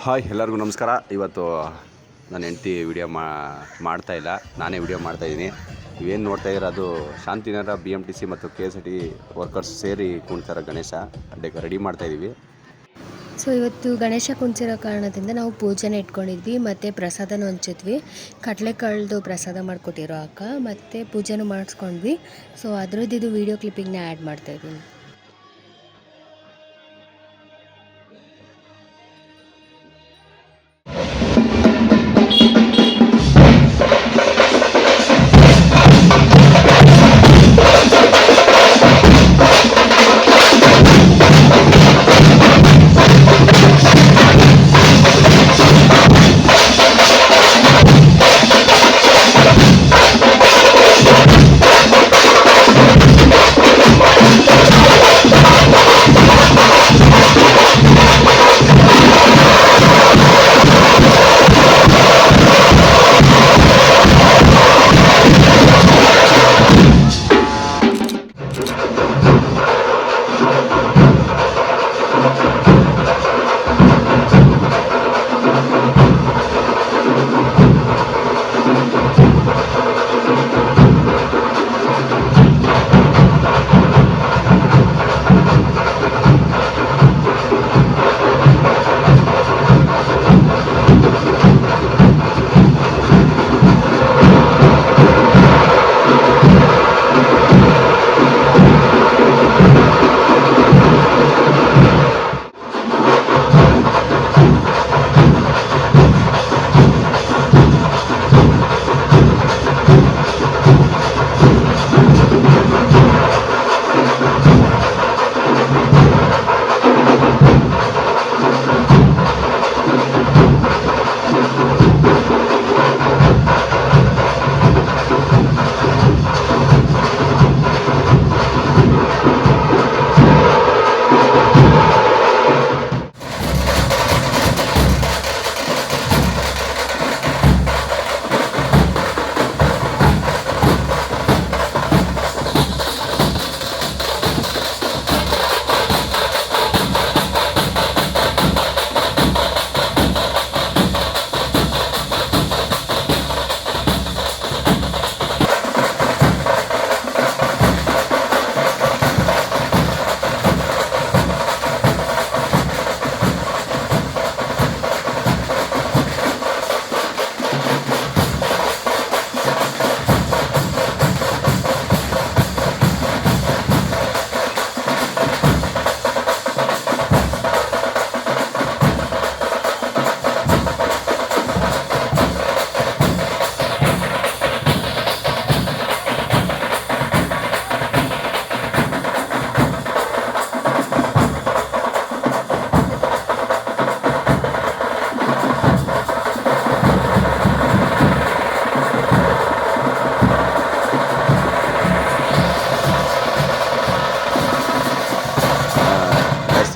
Hi ಎಲ್ಲರಿಗೂ ನಮಸ್ಕಾರ. ಇವತ್ತು ನನ್ನ ಹೆಂಡ್ತಿ ವಿಡಿಯೋ ಮಾಡ್ತಾಯಿಲ್ಲ, ನಾನೇ ವಿಡಿಯೋ ಮಾಡ್ತಾಯಿದ್ದೀನಿ. ಇವೇನು ನೋಡ್ತಾಯಿದ್ರೆ ಅದು ಶಾಂತಿನಗರ BMTC ಮತ್ತು KSRT ವರ್ಕರ್ಸ್ ಸೇರಿ ಕುಣಿತಾರ ಗಣೇಶ ರೆಡಿ ಮಾಡ್ತಾಯಿದ್ದೀವಿ. ಸೊ ಇವತ್ತು ಗಣೇಶ ಕುಣಿಸಿರೋ ಕಾರಣದಿಂದ ನಾವು ಪೂಜೆನ ಇಟ್ಕೊಂಡಿದ್ವಿ ಮತ್ತು ಪ್ರಸಾದನೂ ಹಂಚಿದ್ವಿ. ಕಡಲೆಕಾಳ್ದು ಪ್ರಸಾದ ಮಾಡಿಕೊಟ್ಟಿರೋ ಅಕ್ಕ ಮತ್ತು ಪೂಜೆನೂ ಮಾಡಿಸ್ಕೊಂಡ್ವಿ. ಸೊ ಅದರದ್ದು ವೀಡಿಯೋ ಕ್ಲಿಪ್ಪಿಂಗ್ನ ಆ್ಯಡ್ ಮಾಡ್ತಾಯಿದ್ದೀನಿ.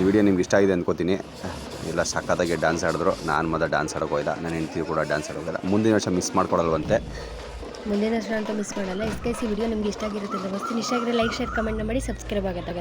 ವಿಡಿಯೋ ನಿಮ್ಗೆ ಇಷ್ಟ ಆಗಿದೆ ಅಂದ್ಕೋತೀನಿ. ಎಲ್ಲ ಸಖತ್ತಾಗಿ ಡ್ಯಾನ್ಸ್ ಆಡಿದ್ರು. ನಾನು ಮೊದಲು ಡ್ಯಾನ್ಸ್ ಆಡೋಕೆ ಹೋಗಿಲ್ಲ, ನನ್ನ ಹೆಂಡ್ತಿ ಕೂಡ ಡ್ಯಾನ್ಸ್ ಆಡೋಗಿಲ್ಲ. ಮುಂದಿನ ವರ್ಷ ಮಿಸ್ ಮಾಡ್ಕೊಡಲ್ವಂತೆ. ಮುಂದಿನ ವರ್ಷ ಅಂತ ಮಿಸ್ ಮಾಡಲ್ಲ. ವಿಡಿಯೋ ನಿಮ್ಗೆ ಇಷ್ಟ ಆಗಿರುತ್ತೆ ಅಂತ ಇಷ್ಟ ಆಗಿರೋ ಲೈಕ್, ಶೇರ್, ಕಮೆಂಟ್ ಮಾಡಿ, ಸಬ್ಸ್ಕ್ರೈಬ್ ಆಗುತ್ತೆ.